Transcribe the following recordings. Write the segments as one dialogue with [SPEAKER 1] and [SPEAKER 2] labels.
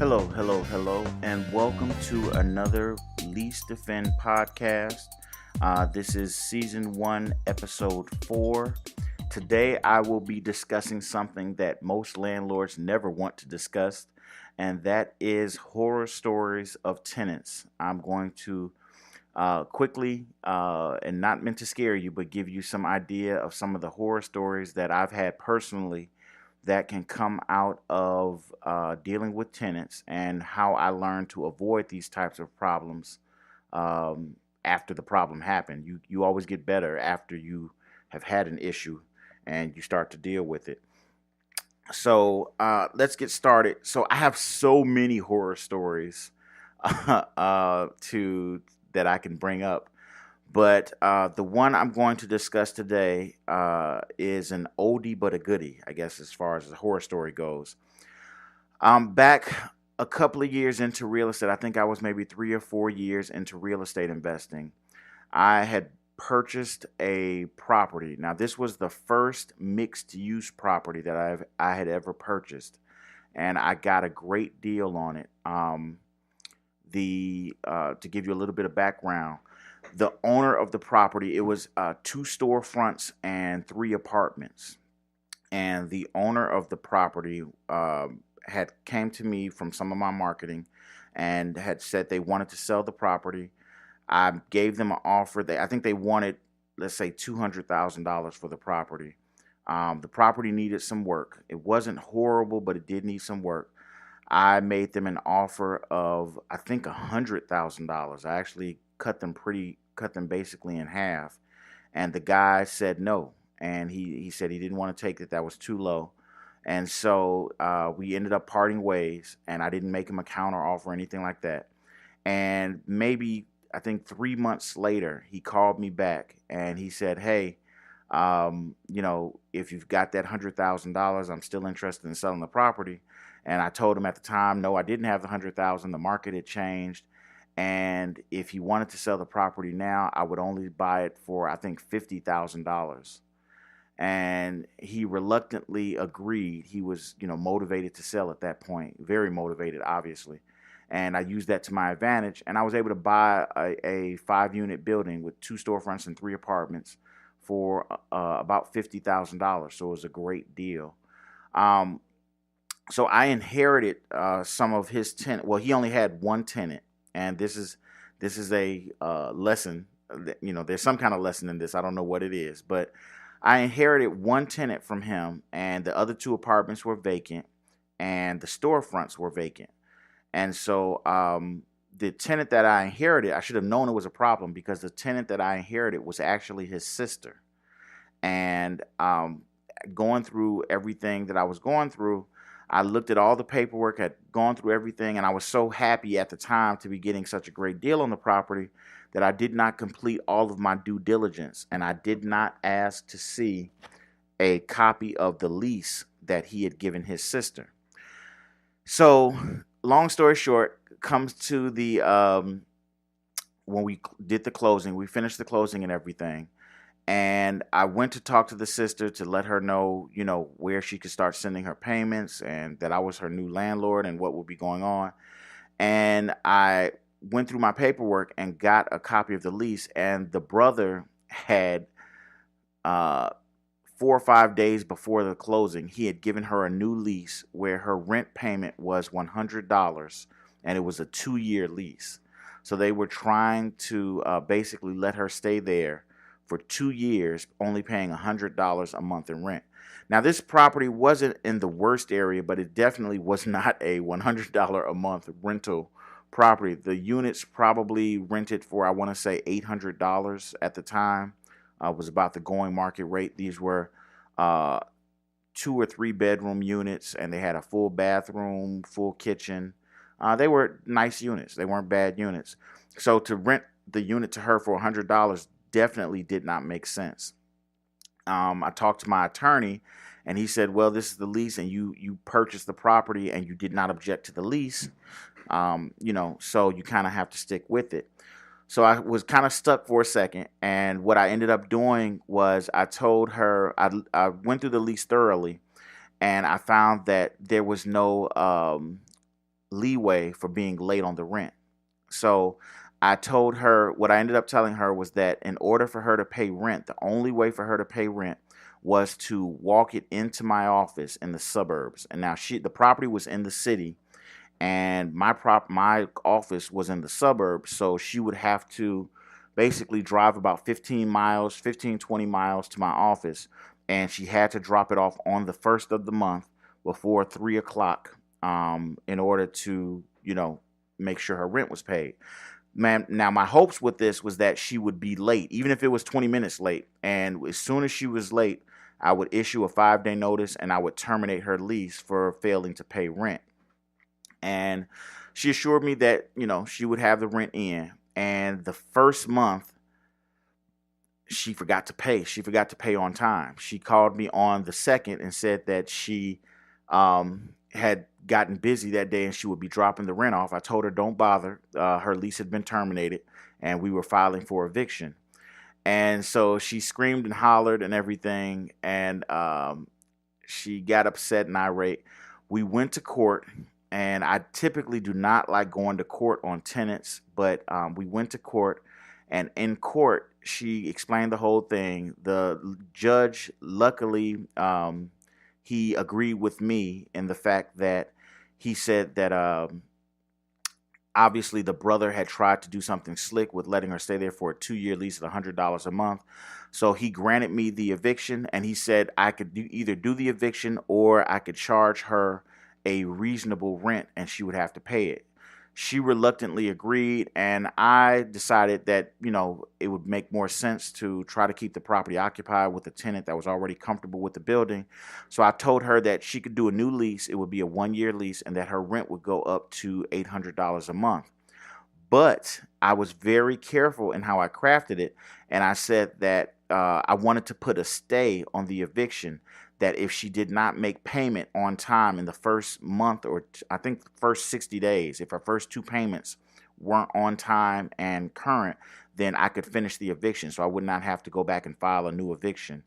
[SPEAKER 1] Hello, and welcome to another LeaseDefend podcast. This is season 1, episode 4. Today, I will be discussing something that most landlords never want to discuss, and that is horror stories of tenants. I'm going to quickly, and not meant to scare you, but give you some idea of some of the horror stories that I've had personally that can come out of dealing with tenants and how I learned to avoid these types of problems after the problem happened. You always get better after you have had an issue and you start to deal with it. So let's get started. So I have so many horror stories to that I can bring up. But the one I'm going to discuss today is an oldie but a goodie, I guess, as far as the horror story goes. Back a couple of years into real estate, I think I was maybe 3 or 4 years into real estate investing. I had purchased a property. Now, this was the first mixed-use property that I had ever purchased, and I got a great deal on it. To give you a little bit of background, the owner of the property, it was 2 storefronts and 3 apartments. And the owner of the property had came to me from some of my marketing and had said they wanted to sell the property. I gave them an offer. I think they wanted, let's say, $200,000 for the property. The property needed some work. It wasn't horrible, but it did need some work. I made them an offer of, I think, $100,000. I actually cut them basically in half, and the guy said no, and he said he didn't want to take it. That was too low, and so we ended up parting ways, and I didn't make him a counter offer or anything like that. And maybe I think 3 months later, he called me back and he said, "Hey, if you've got that $100,000, I'm still interested in selling the property." And I told him at the time, no, I didn't have the 100,000. The market had changed, and if he wanted to sell the property now, I would only buy it for, I think, $50,000. And he reluctantly agreed. He was, motivated to sell at that point, very motivated, obviously. And I used that to my advantage, and I was able to buy a 5-unit building with 2 storefronts and 3 apartments for about $50,000. So it was a great deal. So I inherited some of his tenant. Well, he only had one tenant, and this is a lesson. There's some kind of lesson in this. I don't know what it is, but I inherited one tenant from him, and the other 2 apartments were vacant, and the storefronts were vacant. And so the tenant that I inherited, I should have known it was a problem, because the tenant that I inherited was actually his sister. And going through everything that I was going through, I looked at all the paperwork, had gone through everything, and I was so happy at the time to be getting such a great deal on the property that I did not complete all of my due diligence, and I did not ask to see a copy of the lease that he had given his sister. So, long story short, comes to the when we did the closing, we finished the closing and everything. And I went to talk to the sister to let her know, where she could start sending her payments, and that I was her new landlord and what would be going on. And I went through my paperwork and got a copy of the lease. And the brother had 4 or 5 days before the closing, he had given her a new lease where her rent payment was $100, and it was a 2-year lease. So they were trying to basically let her stay there for 2 years, only paying $100 a month in rent. Now, this property wasn't in the worst area, but it definitely was not a $100 a month rental property. The units probably rented for, I want to say, $800 at the time. Was about the going market rate. These were 2 or 3 bedroom units, and they had a full bathroom, full kitchen. They were nice units. They weren't bad units. So to rent the unit to her for $100 definitely did not make sense. I talked to my attorney, and he said, well, this is the lease, and you purchased the property, and you did not object to the lease, so you kind of have to stick with it. So I was kind of stuck for a second, and what I ended up doing was I told her, I went through the lease thoroughly, and I found that there was no leeway for being late on the rent. So I told her, what I ended up telling her was that in order for her to pay rent, the only way for her to pay rent was to walk it into my office in the suburbs. And now the property was in the city, and my office was in the suburbs, so she would have to basically drive about 20 miles to my office, and she had to drop it off on the first of the month before 3 o'clock, in order to, make sure her rent was paid. Man, now my hopes with this was that she would be late, even if it was 20 minutes late, and as soon as she was late, I would issue a 5-day notice and I would terminate her lease for failing to pay rent. And she assured me that, she would have the rent in. And the first month, she forgot to pay. She forgot to pay on time. She called me on the second and said that she had gotten busy that day and she would be dropping the rent off. I told her, don't bother. Her lease had been terminated and we were filing for eviction. And so she screamed and hollered and everything. And she got upset and irate. We went to court. And I typically do not like going to court on tenants, but we went to court, and in court, she explained the whole thing. The judge, luckily, he agreed with me in the fact that he said that obviously the brother had tried to do something slick with letting her stay there for a 2-year lease at $100 a month. So he granted me the eviction, and he said I could either do the eviction or I could charge her a reasonable rent and she would have to pay it. She reluctantly agreed, and I decided that, it would make more sense to try to keep the property occupied with a tenant that was already comfortable with the building. So I told her that she could do a new lease. It would be a 1-year lease and that her rent would go up to $800 a month. But I was very careful in how I crafted it, and I said that I wanted to put a stay on the eviction, that if she did not make payment on time in the first month, or I think the first 60 days, if her first 2 payments weren't on time and current, then I could finish the eviction, so I would not have to go back and file a new eviction.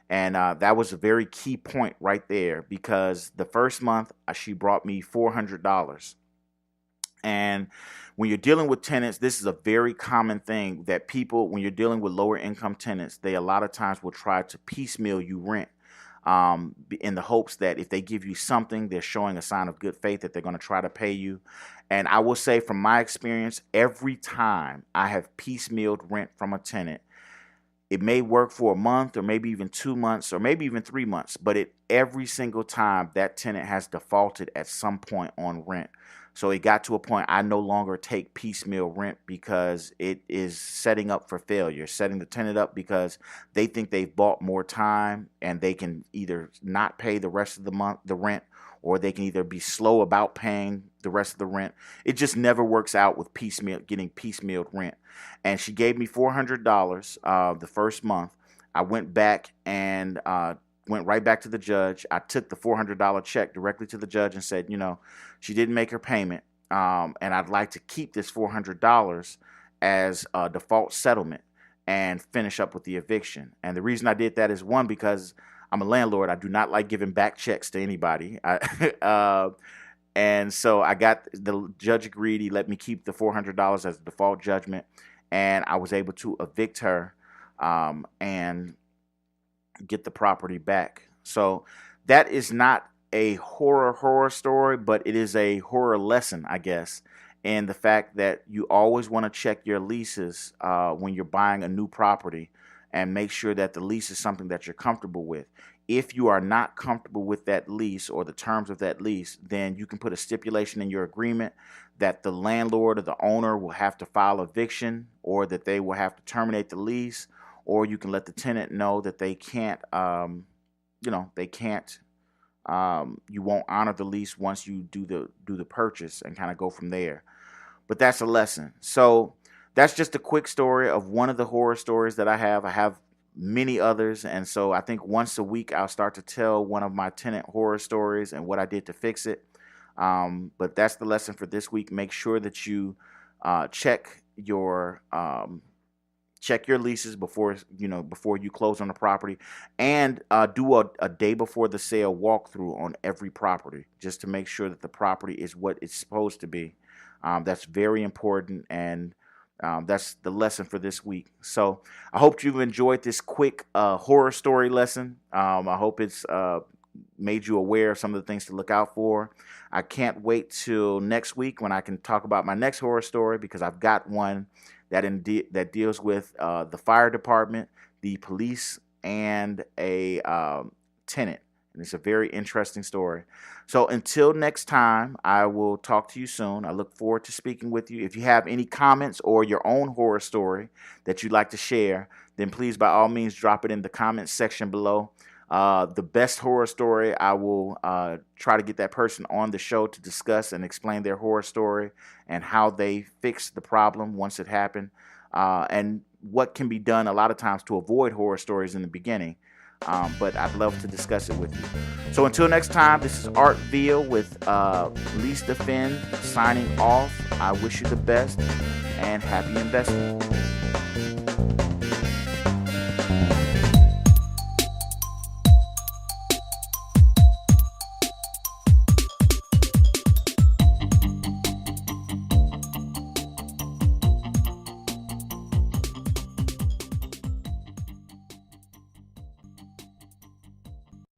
[SPEAKER 1] And that was a very key point right there, because the first month she brought me $400. And when you're dealing with tenants, this is a very common thing that people, when you're dealing with lower income tenants, they a lot of times will try to piecemeal you rent, in the hopes that if they give you something, they're showing a sign of good faith that they're going to try to pay you. And I will say from my experience, every time I have piecemealed rent from a tenant, it may work for a month or maybe even 2 months or maybe even 3 months, but every single time that tenant has defaulted at some point on rent. So it got to a point I no longer take piecemeal rent because it is setting up for failure, setting the tenant up because they think they've bought more time and they can either not pay the rest of the month, the rent, or they can either be slow about paying the rest of the rent. It just never works out with getting piecemealed rent. And she gave me $400 the first month. I went back and went right back to the judge. I took the $400 check directly to the judge and said, she didn't make her payment, and I'd like to keep this $400 as a default settlement and finish up with the eviction. And the reason I did that is, one, because I'm a landlord. I do not like giving back checks to anybody. And so the judge agreed. He let me keep the $400 as a default judgment, and I was able to evict her and get the property back. So that is not a horror story, but it is a horror lesson, I guess, in the fact that you always want to check your leases when you're buying a new property and make sure that the lease is something that you're comfortable with. If you are not comfortable with that lease or the terms of that lease, then you can put a stipulation in your agreement that the landlord or the owner will have to file eviction, or that they will have to terminate the lease, or you can let the tenant know that they can't, you won't honor the lease once you do the purchase, and kind of go from there. But that's a lesson. So that's just a quick story of one of the horror stories that I have. I have many others, and so I think once a week I'll start to tell one of my tenant horror stories and what I did to fix it. But that's the lesson for this week. Make sure that you check your check your leases before you close on the property, and do a day before the sale walkthrough on every property, just to make sure that the property is what it's supposed to be. That's very important, and that's the lesson for this week. So I hope you've enjoyed this quick horror story lesson. I hope it's made you aware of some of the things to look out for. I can't wait till next week when I can talk about my next horror story, because I've got one that deals with the fire department, the police, and a tenant. And it's a very interesting story. So until next time, I will talk to you soon. I look forward to speaking with you. If you have any comments or your own horror story that you'd like to share, then please, by all means, drop it in the comments section below. The best horror story, I will try to get that person on the show to discuss and explain their horror story and how they fixed the problem once it happened, and what can be done a lot of times to avoid horror stories in the beginning. But I'd love to discuss it with you. So until next time, this is Art Veal with LeaseDefend signing off. I wish you the best and happy investing.